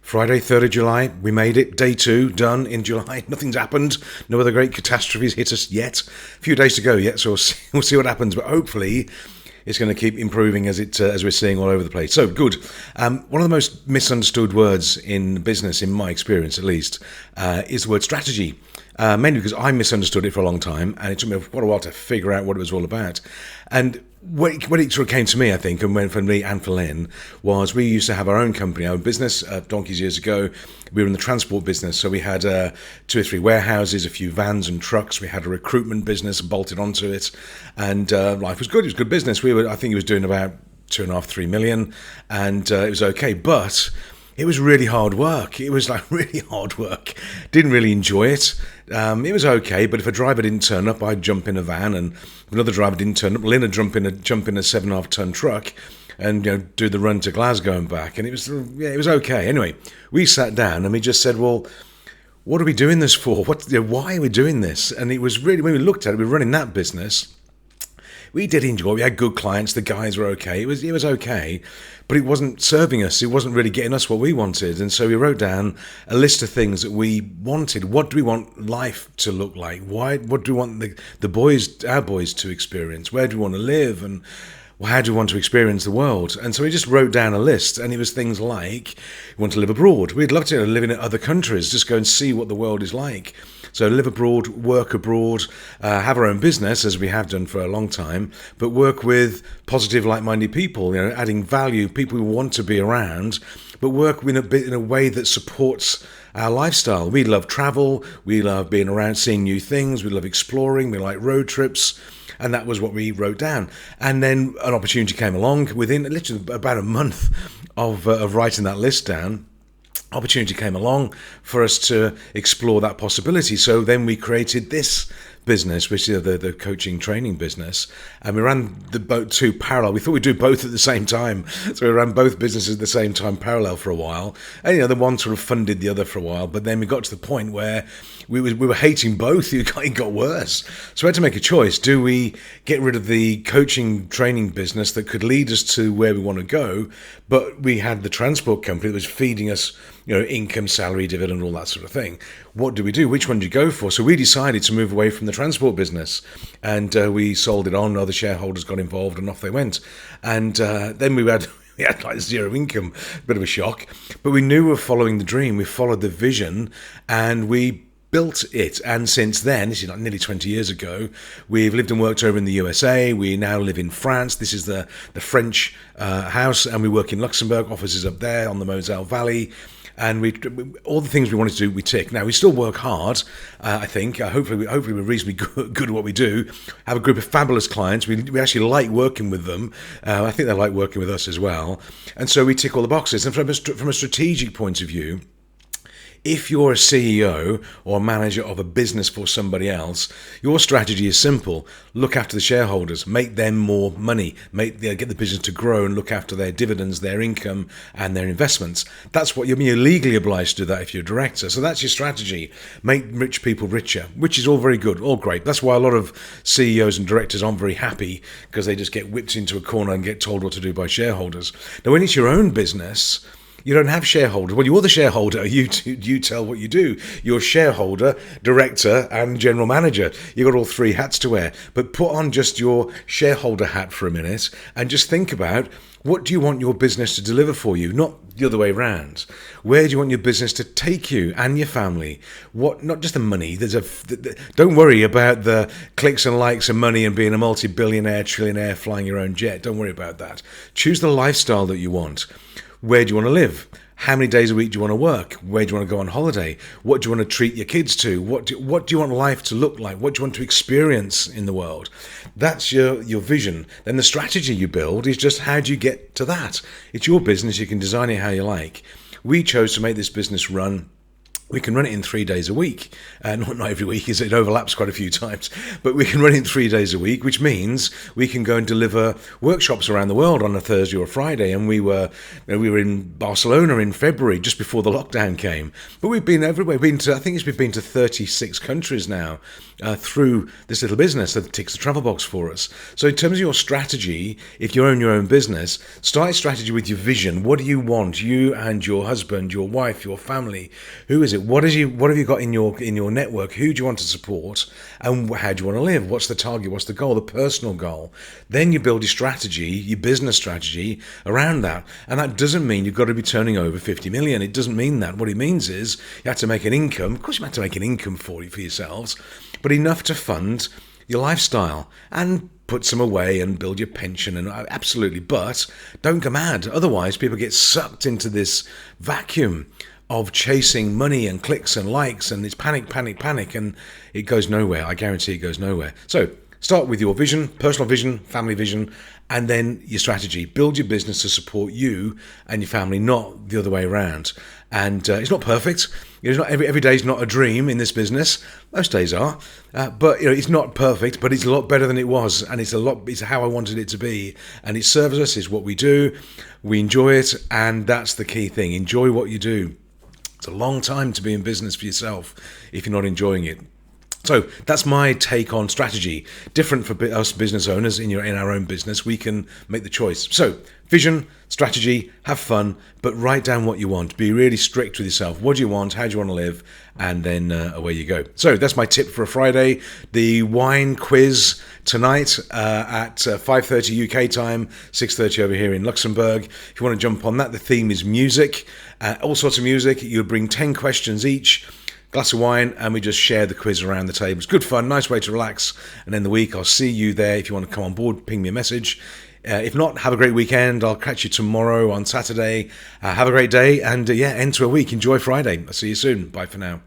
Friday, 3rd of July, we made it. Day 2, done in July. Nothing's happened. No other great catastrophes hit us yet. A few days to go yet, so we'll see what happens. But hopefully, it's going to keep improving as we're seeing all over the place. So, good. One of the most misunderstood words in business, in my experience at least, is the word strategy. Mainly because I misunderstood it for a long time, and it took me quite a while to figure out what it was all about. And when it sort of came to me, I think, and when for me and for Lynn, was we used to have our own company, our own business, donkeys years ago. We were in the transport business, so we had 2 or 3 warehouses, a few vans and trucks. We had a recruitment business bolted onto it, and life was good. It was good business. I think it was doing about 2.5, 3 million, and it was okay, but it was really hard work. It was like really hard work. Didn't really enjoy it. It was okay, but if a driver didn't turn up, I'd jump in a van, and if another driver didn't turn up, Lynn would jump in a 7.5 ton truck and do the run to Glasgow and back. And it was okay. Anyway, we sat down and we just said, well, what are we doing this for? Why are we doing this? And it was really, when we looked at it, we were running that business. We did enjoy it. We had good clients. The guys were okay. It was okay, but it wasn't serving us. It wasn't really getting us what we wanted. And so we wrote down a list of things that we wanted. What do we want life to look like? What do we want our boys to experience? Where do we want to live? And how do we want to experience the world? And so we just wrote down a list, and it was things like, we want to live abroad. We'd love to live in other countries, just go and see what the world is like. So live abroad, work abroad, have our own business, as we have done for a long time, but work with positive, like-minded people, adding value, people we want to be around, but work in a way that supports our lifestyle. We love travel, we love being around, seeing new things, we love exploring, we like road trips, and that was what we wrote down. And then an opportunity came along within literally about a month of writing that list down. Opportunity came along for us to explore that possibility. So then we created this business, which is the coaching training business, and we ran both 2 parallel. We thought we'd do both at the same time, so we ran both businesses at the same time, parallel for a while. And the one sort of funded the other for a while, but then we got to the point where we were hating both. It got worse. So we had to make a choice. Do we get rid of the coaching training business that could lead us to where we want to go, but we had the transport company that was feeding us income, salary, dividend, all that sort of thing? What do we do? Which one do you go for? So we decided to move away from the transport business, and we sold it on. Other shareholders got involved, and off they went. And then we had like zero income, a bit of a shock. But we knew we were following the dream. We followed the vision, and we built it. And since then, this is like nearly 20 years ago, we've lived and worked over in the USA. We now live in France. This is the French house, and we work in Luxembourg, offices up there on the Moselle Valley. And we all the things we wanted to do, we tick. Now, we still work hard, I think. Hopefully we're reasonably good at what we do. Have a group of fabulous clients. We actually like working with them. I think they like working with us as well. And so we tick all the boxes. And from a strategic point of view, if you're a CEO or a manager of a business for somebody else, your strategy is simple. Look after the shareholders, make them more money, get the business to grow and look after their dividends, their income and their investments. That's what you're legally obliged to do that if you're a director. So that's your strategy. Make rich people richer, which is all very good, all great. That's why a lot of CEOs and directors aren't very happy, because they just get whipped into a corner and get told what to do by shareholders. Now, when it's your own business, you don't have shareholders. Well, you're the shareholder. You tell what you do. You're shareholder, director, and general manager. You've got all 3 hats to wear. But put on just your shareholder hat for a minute and just think about, what do you want your business to deliver for you? Not the other way around. Where do you want your business to take you and your family? Not just the money. Don't worry about the clicks and likes and money and being a multi-billionaire, trillionaire, flying your own jet. Don't worry about that. Choose the lifestyle that you want. Where do you want to live? How many days a week do you want to work? Where do you want to go on holiday? What do you want to treat your kids to? What do you want life to look like? What do you want to experience in the world? That's your vision. Then the strategy you build is just, how do you get to that? It's your business. You can design it how you like. We chose to make this business run we can run it in 3 days a week. Not every week, as it overlaps quite a few times, but we can run it in 3 days a week, which means we can go and deliver workshops around the world on a Thursday or a Friday. And we were in Barcelona in February, just before the lockdown came. But we've been everywhere. We've been to 36 countries now through this little business that ticks the travel box for us. So in terms of your strategy, if you own your own business, start a strategy with your vision. What do you want? You and your husband, your wife, your family. Who is it? What have you got in your network? Who do you want to support? And how do you want to live? What's the target? What's the goal? The personal goal. Then you build your strategy, your business strategy around that. And that doesn't mean you've got to be turning over 50 million. It doesn't mean that. What it means is you have to make an income. Of course you have to make an income for yourselves, but enough to fund your lifestyle and put some away and build your pension, and absolutely. But don't go mad. Otherwise, people get sucked into this vacuum of chasing money and clicks and likes, and it's panic, and it goes nowhere. I guarantee it goes nowhere. So start with your vision, personal vision, family vision, and then your strategy. Build your business to support you and your family, not the other way around. And it's not perfect. It's not every day is not a dream in this business. Most days are, but it's not perfect. But it's a lot better than it was, and it's how I wanted it to be. And it serves us. It's what we do. We enjoy it, and that's the key thing. Enjoy what you do. It's a long time to be in business for yourself if you're not enjoying it. So that's my take on strategy. Different for us business owners in our own business. We can make the choice. So vision, strategy, have fun, but write down what you want. Be really strict with yourself. What do you want? How do you want to live? And then away you go. So that's my tip for a Friday. The wine quiz tonight at 5:30 UK time, 6:30 over here in Luxembourg. If you want to jump on that, the theme is music. All sorts of music. You bring 10 questions each. Glass of wine, and we just share the quiz around the table. It's good fun, nice way to relax and end the week. I'll see you there. If you want to come on board, ping me a message. If not, have a great weekend. I'll catch you tomorrow on Saturday. Have a great day, and end to a week. Enjoy Friday. I'll see you soon. Bye for now.